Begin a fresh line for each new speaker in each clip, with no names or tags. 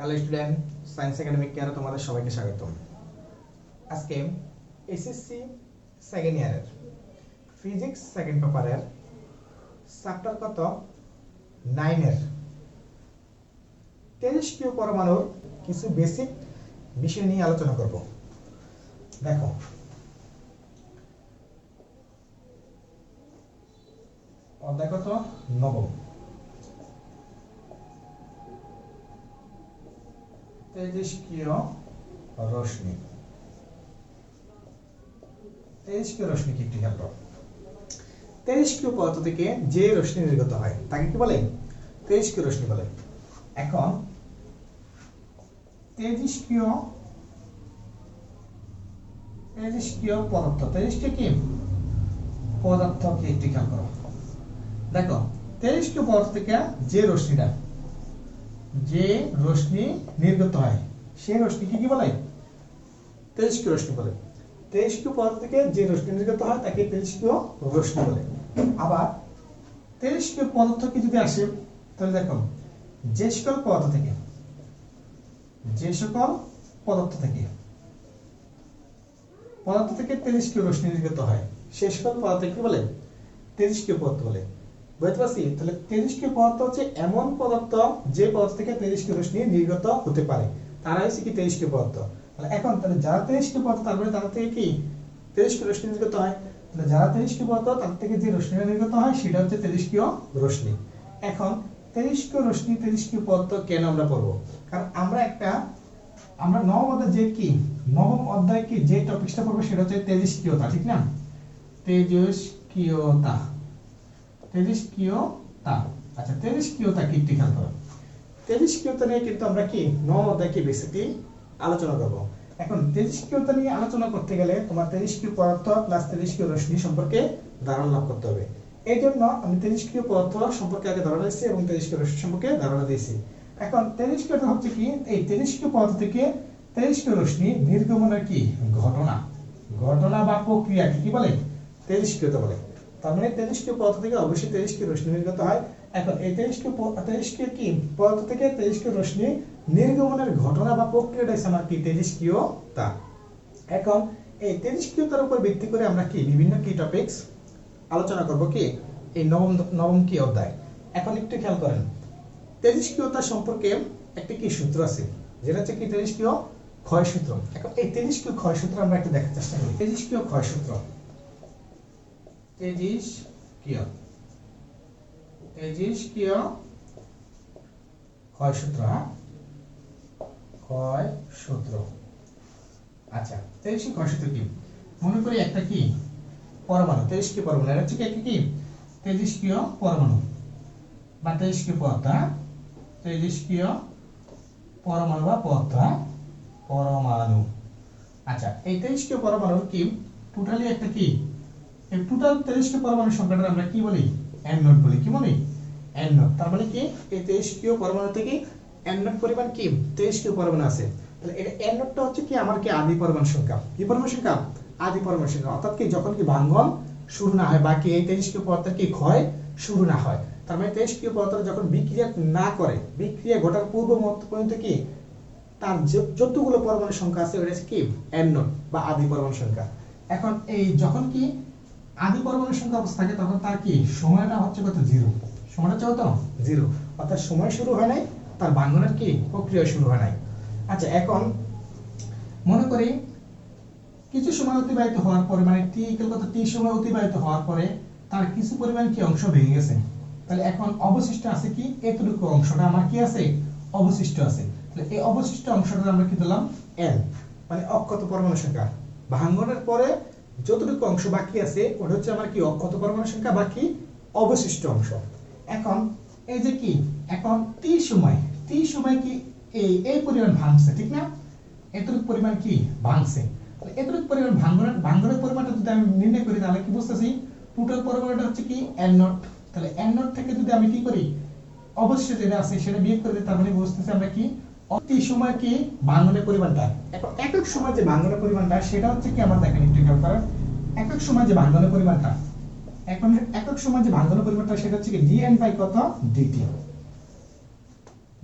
Hello student, science academic কেয়ারে তোমাদের সবাইকে স্বাগত। আজকে এসএসসি সেকেন্ড ইয়ারের ফিজিক্স সেকেন্ড পেপারের চ্যাপ্টার কত 9 এর তেজস্ক্রিয় পরমাণুর কিছু বেসিক বিষয় নিয়ে আলোচনা করব। দেখো, অধ্যায় কত নবম, তেজস্ক্রিয় রশ্মি। তেজস্ক্রিয় রশ্মি কি একটু খেয়াল করো। তেজস্ক্রিয় পদার্থ থেকে যে রশ্মি নির্গত হয় তাকে কি বলে? তেজস্ক্রিয় রশ্মি বলে। এখন তেজস্ক্রিয় পদার্থ, তেজস্ক্রিয় কি পদার্থ কি একটু খেয়াল করো। দেখো, তেজস্ক্রিয় পদার্থ থেকে যে রশ্মি নির্গত হয় সেই রশ্মিকে কি বলে? তেজস্ক্রিয় রশ্মি বলে। তেজস্ক্রিয় পদার্থ থেকে যে রশ্মি নির্গত হয় তাকে তেজস্ক্রিয় রশ্মি বলে। আবার তেজস্ক্রিয় পদার্থ কি যদি আসে, তাহলে দেখো, যে সকল পদার্থ থেকে তেজস্ক্রিয় রশ্মি নির্গত হয় সে সকল পদার্থ কি বলে? তেজস্ক্রিয় পদার্থ বলে। বুঝতে পারছি? তাহলে তেজস্ক্রিয় পদার্থ হচ্ছে এমন পদার্থ যে পদার্থ থেকে তেজস্ক্রিয় রশ্মি নির্গত হতে পারে, তারা হচ্ছে কি তেজস্ক্রিয় পদার্থ। এখন তাহলে যারা তেজস্ক্রিয় পদার্থ তারপরে তারা থেকে কি তেজস্ক্রিয় রশ্মি নির্গত হয়, তাহলে যারা তেজস্ক্রিয় পদার্থ তার থেকে যে রশ্মি নির্গত হয় সেটা হচ্ছে তেজস্ক্রিয় রশ্মি। এখন তেজস্ক্রিয় রশ্মি, তেজস্ক্রিয় পদার্থ কেন আমরা পড়বো? কারণ আমরা নবম অধ্যায় কি যে টপিকটা পড়বো সেটা হচ্ছে তেজস্ক্রিয়তা, ঠিক না? তেজস্ক্রিয়তা। আচ্ছা, তেজস্ক্রিয়তা কি একটু খেয়াল করো। তেজস্ক্রিয়তা নিয়ে কিন্তু আমরা কি নবম অধ্যায় কি বেসিকলি আলোচনা করব। এখন তেজস্ক্রিয়তা নিয়ে আলোচনা করতে গেলে তোমার তেজস্ক্রিয় পদার্থ প্লাস তেজস্ক্রিয় রশ্মি সম্পর্কে ধারণা লাভ করতে হবে। এই জন্য আমি তেজস্ক্রিয় পদার্থ সম্পর্কে আগে ধারণা দিয়েছি এবং তেজস্ক্রিয় রশ্মি সম্পর্কে ধারণা দিয়েছি। এখন তেজস্ক্রিয়তা হচ্ছে কি, এই তেজস্ক্রিয় পদার্থ থেকে তেজস্ক্রিয় রশ্মি নির্গমনের কি ঘটনা বা প্রক্রিয়া কি বলে? তেজস্ক্রিয়তা বলে। তার মানে তেজস্ক্রিয় পদার্থ থেকে অবশ্যই তেজস্ক্রিয় রশ্মি নির্গত হয়। এখন এই তেজস্ক্রিয় কি পদার্থ থেকে তেজস্ক্রিয় রশ্মি নির্গমনের ঘটনা বা প্রক্রিয়াটা হচ্ছে আমার কি তেজস্ক্রিয়তা। এখন এই তেজস্ক্রিয়তার উপর ভিত্তি করে আমরা কি বিভিন্ন কি টপিকস আলোচনা করব কি এই নবম কি অধ্যায়। এখন একটু খেয়াল করেন, তেজস্ক্রিয়তা সম্পর্কে একটা কি সূত্র আছে, যেটা হচ্ছে কি তেজস্ক্রিয় ক্ষয় সূত্র। এখন এই তেজস্ক্রিয় ক্ষয় সূত্র আমরা একটু দেখার চেষ্টা করি। তেজস্ক্রিয় ক্ষয় সূত্র, তেজস্ক্রিয় ক্ষয় সূত্র, আচ্ছা, তেজস্ক্রিয় ক্ষয় সূত্র কি? মনে করি একটা কি পরমাণু, তেজস্ক্রিয় পরমাণু, এটা হচ্ছে একটা কি তেজস্ক্রিয় পরমাণু বা তেজস্ক্রিয় পদার্থ, তেজস্ক্রিয় পরমাণু বা পরমাণু। আচ্ছা, এই তেজস্ক্রিয় পরমাণুর কি টোটালি একটা কি এই টোটাল তেজস্ক্রিয় পরমাণুর সংখ্যাটা আমরা কি বলি? n নট বলি। কি বলি? n not. তার মানে কি এই তেজস্ক্রিয় পরমাণু থেকে n নট পরিমাণ কি তেজস্ক্রিয় পরমাণু আছে। তাহলে এটা n নটটা হচ্ছে কি আমার কি আদি পরমাণু সংখ্যা। কি পরমাণু সংখ্যা? আদি পরমাণু সংখ্যা। অর্থাৎ কি যখন কি ভাঙন শুরু না হয় বা কি এই তেজস্ক্রিয় পদার্থের কি ক্ষয় শুরু না হয়, তার মানে তেজস্ক্রিয় পদার্থ যখন বিক্রিয়া না করে, বিক্রিয়া ঘটার পূর্ব মুহূর্ত পর্যন্ত কি তার যতগুলো পরমাণু সংখ্যা আছে ওটা হচ্ছে কি n নট বা আদি পরমাণু সংখ্যা। এখন এই যখন কি আদি পরমাণু সংখ্যা অবস্থা থাকে তখন তার কি সময়টা হচ্ছে কত? 0। সময়টা হচ্ছে কত? 0। অর্থাৎ সময় শুরু হয় নাই, তার ভাঙনের কি প্রক্রিয়া শুরু হয় নাই। আচ্ছা, এখন মনে করি কিছু সময় অতিবাহিত হওয়ার পরে, মানে t সময় অতিবাহিত হওয়ার পরে তার কিছু পরিমাণ কি অংশ ভেঙে গেছে। তাহলে এখন অবশিষ্ট আছে কি এতটুকু অংশটা আমার কি আছে? অবশিষ্ট আছে। তাহলে এই অবশিষ্ট অংশটা আমরা কি দিলাম? n, মানে অক্ষত পরমাণু সংখ্যা। ভাঙনের পরে যতটুকু অংশ বাকি আছে ওটা হচ্ছে আমার কি অক্ষত পরমাণু সংখ্যা, বাকি অবশিষ্ট অংশ। এখন এই যে কি এখন t সময় কি এই পরিমাণ ভাঙছে, ঠিক না? এতটুকু পরিমাণ কি ভাঙছে। তাহলে এতটুকু পরিমাণ ভাঙনের পরিমাণটা যদি আমি নির্ণয় করি তাহলে কি বুঝতেছি? টোটাল পরিমাণটা হচ্ছে কি n নট। তাহলে n নট থেকে যদি আমি কি করি অবশিষ্ট যেটা আছে সেটা বিয়োগ করে দিই, তার মানে বুঝতেছি আমরা কি অতি সময় কি ভাঙনের পরিমাণটা। এখন একক সময় যে ভাঙনের পরিমাণটা সেটা হচ্ছে কি আমার দেখেন একটু খেয়াল করেন। একক সময় যে ভাঙনের পরিমাণটা, এখন একক সময় যে ভাঙনের পরিমাণটা সেটা হচ্ছে কি dn বাই কত? dt।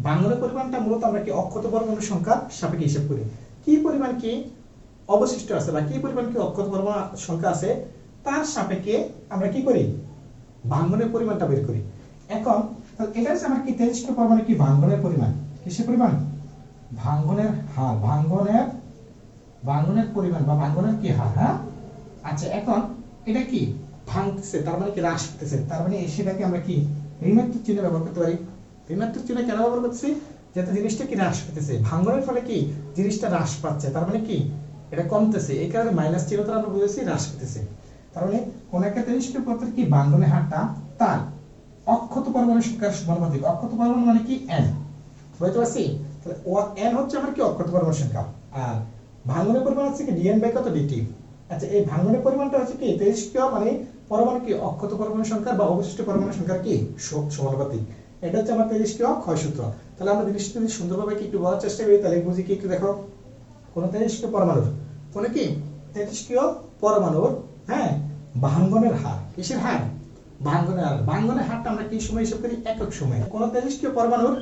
ভাঙ্গনের পরিমাণটা মূলত আমরা কি অক্ষত পরমাণুর সংখ্যার সাপেক্ষে হিসাব করি। কি পরিমাণ কি অবশিষ্ট আছে বা কি পরিমাণ কি অক্ষত পরমাণু সংখ্যা আছে তার সাপেক্ষে আমরা কি করি, ভাঙ্গনের পরিমাণটা বের করি। এখন এটা হচ্ছে আমার কি তেজস্ক্রিয় পরমাণু কি ভাঙ্গনের পরিমাণ, কিসের পরিমাণ, ভাঙ্গনের হার, ভাঙ্গনের পরিমাণ বা ভাঙ্গনের কি হার। হ্যাঁ, আচ্ছা এখন এটা কি ভাঙতেছে তার মানে কি হ্রাস পেতেছে, তার মানে সেটাকে আমরা কি ঋণাত্মক চিহ্ন ব্যবহার করতে পারি। ঋণাত্মক চিহ্ন কেন ব্যবহার করতেছি, যাতে জিনিসটা কি হ্রাস পেতেছে, ভাঙ্গনের ফলে কি জিনিসটা হ্রাস পাচ্ছে, তার মানে কি এটা কমতেছে, এই কারণে মাইনাস চিহ্ন দ্বারা আমরা বুঝেছি হ্রাস পেতেছে। তার মানে কোন একটা তেজস্ক্রিয় পদার্থের কি ভাঙ্গনের হারটা তার অক্ষত পরমাণুর সংখ্যার সমানুপাতিক। অক্ষত পরমাণু মানে কি n, বুঝতে পারছি। তাহলে n হচ্ছে আমার কি অক্ষত পরমাণুর সংখ্যা, আর ভাঙ্গনের পরিমাণ হচ্ছে কি dn বাই কত dt। আচ্ছা এই ভাঙ্গনের পরিমাণটা হচ্ছে কি তেজস্ক্রিয় মানে পরমাণু কি অক্ষত পরমাণুর সংখ্যা বা অবশিষ্ট পরমাণুর সংখ্যার কি সমানুপাতিক। এটা হচ্ছে আমার তেজস্ক্রিয় ক্ষয় সূত্র। তাহলে আমরা জিনিসটা যদি সুন্দরভাবে কি একটু বলার চেষ্টা করি তাহলে বুঝি কি একটু দেখো, কোন তেজস্ক্রিয় পরমাণুর কি তেজস্ক্রিয় পরমাণুর হ্যাঁ ভাঙ্গনের হার, কিসের হার, ভাঙ্গনের হার। ভাঙ্গনের হারটা আমরা কি সময় হিসাব করি, একক সময়। কোন তেজস্ক্রিয় পরমাণুর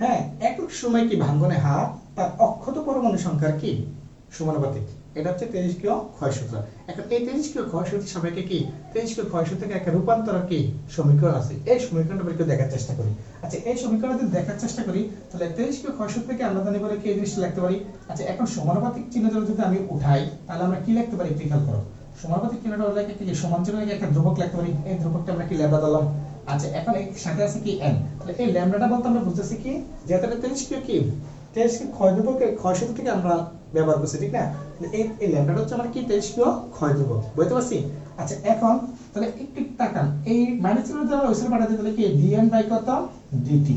হ্যাঁ একক সময় কি ভাঙ্গনের হার তার অক্ষত পরমাণু সংখ্যার কি সমানুপাতিক। এটা হচ্ছে তেজস্ক্রিয় ক্ষয় সূত্র। এখন এই তেজস্ক্রিয় ক্ষয় সূত্রের সাপেক্ষে কি তেজস্ক্রিয় ক্ষয় সূত্রকে একটা রূপান্তরের কি সমীকরণ আছে, এই সমীকরণটা বের করে দেখার চেষ্টা করি। আচ্ছা এই সমীকরণটা যদি দেখার চেষ্টা করি তাহলে তেজস্ক্রিয় ক্ষয় সূত্রকে আমরা জানি বলে কি এই জিনিসটা লিখতে পারি। আচ্ছা এখন সমানুপাতিক চিহ্ন যদি আমি উঠাই তাহলে আমরা কি লিখতে পারি একটু খেয়াল করো। সমানুপাতিক চিহ্নটা হলো কি সমান চিহ্ন একটা ধ্রুবক লিখতে পারি, এই ধ্রুবকটা আমরা কি ল্যাম্ডা দিলাম। আচ্ছা এখন এর সাথে আছে কি n, তাহলে এই ল্যাম্ডাটা বলতে আমরা বুঝতেছি কি যে এটা তেজস্ক্রিয় কি তেজস্ক্রিয় ক্ষয় ধ্রুবকে ক্ষয় সূত্র থেকে আমরা ব্যবহার করছি, ঠিক না। এই ল্যাম্ডাটা হচ্ছে আমার কি তেজস্ক্রিয় ক্ষয় ধ্রুবক, বুঝতে পারছি। আচ্ছা এখন তাহলে একটু তাকান, এই মাইনাস চিহ্ন দ্বারা ওই সাইডে পাঠাতে তাহলে কি dn বাই কত dt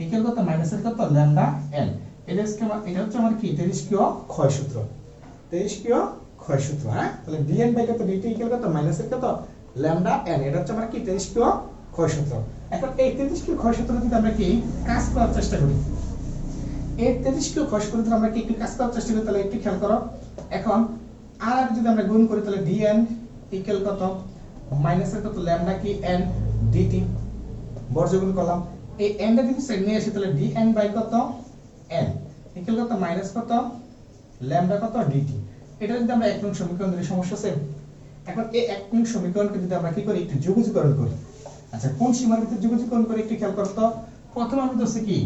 ইকুয়াল কত মাইনাসের কত ল্যাম্ডা n। এটা হচ্ছে আমার কি তেজস্ক্রিয় ক্ষয় সূত্র, তেজস্ক্রিয় ক্ষয় সূত্র। হ্যাঁ তাহলে dn বাই কত dt ইকুয়াল কত মাইনাসের কত ল্যাম্ডা n, এটা হচ্ছে আমার কি তেজস্ক্রিয় ক্ষয় সূত্র। এখন এই তেজস্ক্রিয় ক্ষয় সূত্র যদি আমরা কি কাজ করার চেষ্টা করি, এই তেজস্ক্রিয় ক্ষয় সূত্র যদি আমরা কি একটু কাজ করার চেষ্টা করি তাহলে একটু খেয়াল করো। এখন আর যদি আমরা গুণ করি তাহলে dn ইকুয়াল কত মাইনাসের কত ল্যাম্ডা কি n dt, বর্গমূল করলাম। এই n টা যদি সাইড নিয়ে আসি তাহলে dn বাই কত n ইকুয়াল কত মাইনাস কত ল্যাম্ডা কত dt। এটা যদি আমরা এক নং সমীকরণ ধরি, সমস্যা আছে। এখন এই এক নং সমীকরণকে যদি আমরা কি করি একটু যোগজীকরণ করি। আচ্ছা কোন সীমার ভিতরে যোগজীকরণ করে একটু খেয়াল করো তো। প্রথম আমরা ধরছি কি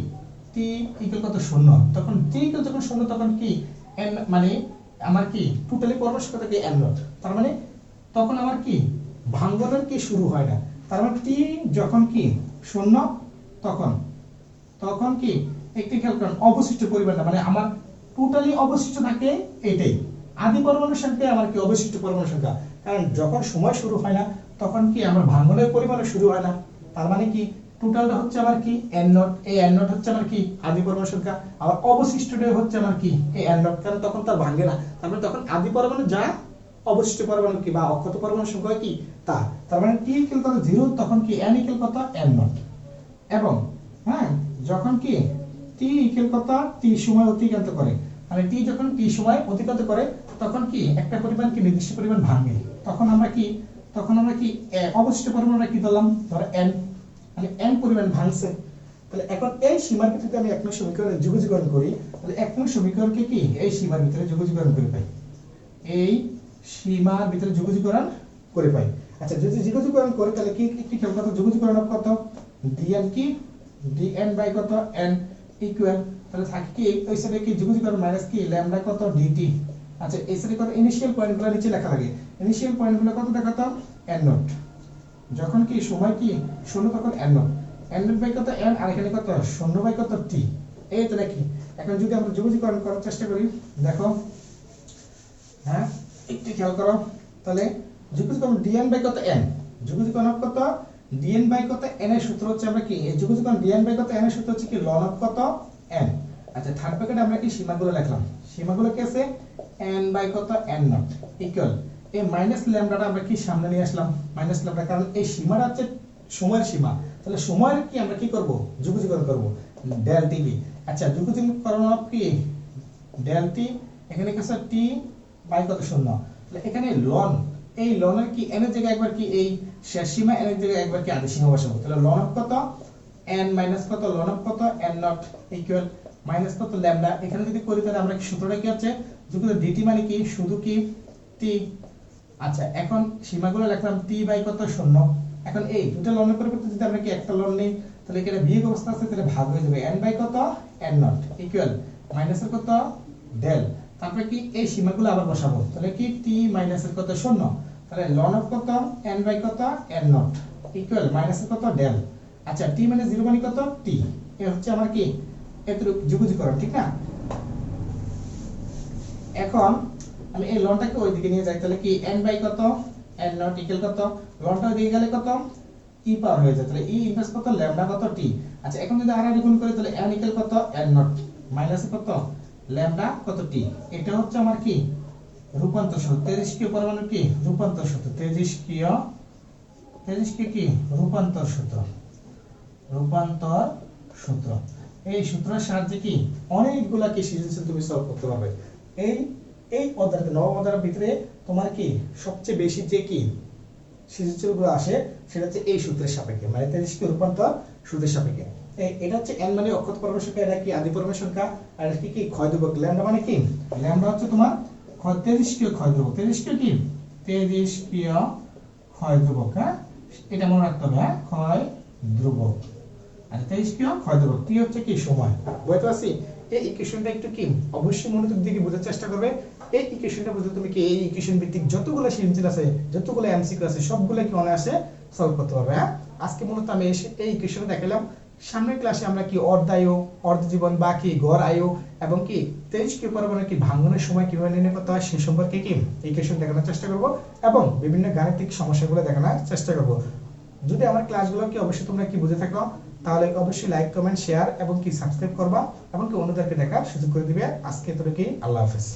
t ইকুয়াল কত 0, তখন t ইকুয়াল যখন 0 তখন কি n মানে আমার কি টোটালি পরমাণু কত কি n নট, তার মানে তখন আমার কি ভাঙ্গনের কি শুরু হয় না। তার মানে t যখন কি 0 তখন কি একটি খেয়াল করেন অবশিষ্ট পরিমাণটা মানে আমার টোটালি অবশিষ্ট থাকে এটাই আদি পরমাণুর সংখ্যা আমার কি অবশিষ্ট পরমাণুর সংখ্যা। কারণ যখন সময় শুরু হয় না তখন কি আমার ভাঙ্গনের পরিমাণ শুরু হয় না, তার মানে কি টোটালটা হচ্ছে আমার কি n নট, এই n নট হচ্ছে আমার কি আদি পরমাণু সংখ্যা, আর অবশিষ্টটা হচ্ছে আমার কি এই n নট, কারণ তখন তার ভাঙে না। তারপরে তখন আদি পরমাণু যা অবশিষ্ট পরমাণু কি বা অক্ষত পরমাণু সংখ্যা কি তা, তার মানে t ইকুয়াল কত 0 তখন কি n ইকুয়াল কত n নট। এবং হ্যাঁ যখন কি t ইকুয়াল কত t সময় অতিক্রান্ত করে, মানে t যখন t সময় অতিক্রান্ত করে তখন কি একটা পরিমাণ কি নির্দিষ্ট পরিমাণ ভাঙে, তখন আমরা কি অবশিষ্ট পরিমাণ আমরা কি ধরলাম ধরো n, মানে n পরিমাণ ভাঙছে। তাহলে এখন এই সীমার ভিতরে আমি এক নং সমীকরণে যোগজীকরণ করি, তাহলে এক নং সমীকরণকে কি এই সীমার ভিতরে যোগজীকরণ করে পাই, এই সীমার ভিতরে যোগজীকরণ করে পাই। আচ্ছা যদি যোগজীকরণ করে তাহলে কি একটি খেয়াল কত যোগজীকরণ কত dn কি dn বাই কত n ইকুয়াল তাহলে থাকে কি ওই সাইডে কি যোগজীকরণ মাইনাস কি ল্যাম্ডা কত dt। আচ্ছা এই সাইডে কত ইনিশিয়াল পয়েন্টগুলো নিচে লেখা লাগে, ইনিশিয়াল পয়েন্টগুলো কত দেখাতো n নট, যখন কি সময় কি 0 তখন n not, n not by কত n আর এখানে কত 0 বাই কত t, এই তো নাকি। এখন যদি আমরা যোগজীকরণ করার চেষ্টা করি দেখো, হ্যাঁ একটু খেয়াল করো, তাহলে যোগজীকরণ dn বাই কত n, যোগজীকরণ কত dn বাই কত n এর সূত্র হচ্ছে আমরা কি এই যোগজীকরণ dn বাই কত n এর সূত্র হচ্ছে কি ln অফ কত n। আচ্ছা থার্ড ব্র্যাকেটে আমরা কি সীমাগুলো লিখলাম, সীমাগুলো কি আছে n বাই কত n নট ইকুয়াল এই মাইনাস ল্যাম্ডাটা আমরা কি সামনে নিয়ে আসলাম মাইনাস ল্যাম্ডা, কারণ এই সীমাটা হচ্ছে সময়ের সীমা, তাহলে সময়ের কি আমরা কি করব যোগজীকরণ করব ডেল টি বি। আচ্ছা যোগজীকরণ অফ কি ডেল টি, এখানে কি আছে t বাই কত 0, তাহলে এখানে ln এই ln এর কি n এর জায়গায় একবার কি এই শেষ সীমা n এর জায়গায় একবার কি আদি সীমা বসাবো, তাহলে ln অফ কত n মাইনাস কত ln অফ কত n নট ইকুয়াল মাইনাস কত ল্যামডা। এখানে যদি করি তাহলে আমরা কি সূত্রটা কি আছে যুক্ত dt মানে কি শুধু কি t। আচ্ছা এখন সীমাগুলো লিখলাম t বাই কত 0। এখন এই দুটো লনের পরিবর্তে যদি আমরা কি একটা লন নেই তাহলে এখানে বিয়োগ অবস্থা আছে তাহলে ভাগ হয়ে যাবে n বাই কত n নট ইকুয়াল মাইনাসের কত ডেল। তারপরে কি এই সীমাগুলো আবার বসাবো তাহলে কি t মাইনাসের কত 0 তাহলে ln অফ কত n বাই কত n নট ইকুয়াল মাইনাসের কত ডেল। আচ্ছা t মানে 0 মানে কত t এ হচ্ছে আমার কি এতটুকু যুগযুগকরণ ঠিক না। এখন আমি এই লনটাকে ওই দিকে নিয়ে যাই তাহলে কি n বাই কত n নট ইকুয়াল কত লনটা ওই দিকে গেলে কত e পাওয়ার হয়ে যায় তাহলে e ইনভার্স কত ল্যামডা কত t। আচ্ছা এখন যদি আড়াআড়ি গুণ করি তাহলে n ইকুয়াল কত n নট মাইনাস কত ল্যামডা কত t। এটা হচ্ছে আমার কি রূপান্তর সূত্র তেজস্ক্রিয় পরমাণু কি রূপান্তর সূত্র তেজস্ক্রিয় কি রূপান্তর সূত্র এই সূত্রের সাহায্যে কি অনেকগুলা কি সৃজনশীল তুমি সলভ করতে পারবে। এই অধ্যায়ে নবম অধ্যায়ের ভিতরে তোমার কি সবচেয়ে বেশি যে কি সৃজনশীলগুলো আসে সেটা হচ্ছে এই সূত্রের সাপেক্ষে মানে তেজস্ক্রিয় রূপান্তর সূত্রের সাপেক্ষে। এটা হচ্ছে n মানে অক্ষত পরমাণু সংখ্যা এটা কি আদি পরমাণু সংখ্যা আর এটা কি ক্ষয় ধ্রুবক ল্যামডা মানে কি ল্যামডা হচ্ছে তোমার তেজস্ক্রিয় ক্ষয় ধ্রুবক তেজস্ক্রিয় ক্ষয় ধ্রুবক হ্যাঁ এটা মনে রাখতে হবে হ্যাঁ ক্ষয় ধ্রুবক আর তেজস্ক্রিয় ক্ষয় ধ্রুবক টি হচ্ছে কি সময় বুঝতে পারছি। এই ইকুয়েশনটা একটু কি অবশ্যই মনোযোগ দিয়ে বোঝার চেষ্টা করবে। এই ইকুয়েশনটা বুঝতে তুমি কি এই ইকুয়েশন ভিত্তিক যতগুলো সৃজনশীল আছে যতগুলো এমসিকিউ আছে সবগুলো কি অনায়াসে সলভ করতে পারবে হ্যাঁ। আজকে মূলত আমি এই ইকুয়েশন দেখালাম। সামনের ক্লাসে আমরা কি অর্ধায়ু অর্ধজীবন বা কি গড় আয়ু এবং কি তেজস্ক্রিয় পরমাণুর কি ভাঙনের সময় কিভাবে নির্ণয় করতে হয় সেই সম্পর্কে কি ইকুয়েশন দেখানোর চেষ্টা করব এবং বিভিন্ন গাণিতিক সমস্যাগুলো দেখানোর চেষ্টা করব। যদি আমার ক্লাসগুলো কি অবশ্যই তোমরা কি বুঝে থাকো তাহলে অবশ্যই লাইক কমেন্ট শেয়ার এবং কি সাবস্ক্রাইব করবা এবং কি অন্যদেরকে দেখার সুযোগ করে দিবে। আজকে এতটুকুই, আল্লাহ হাফেজ।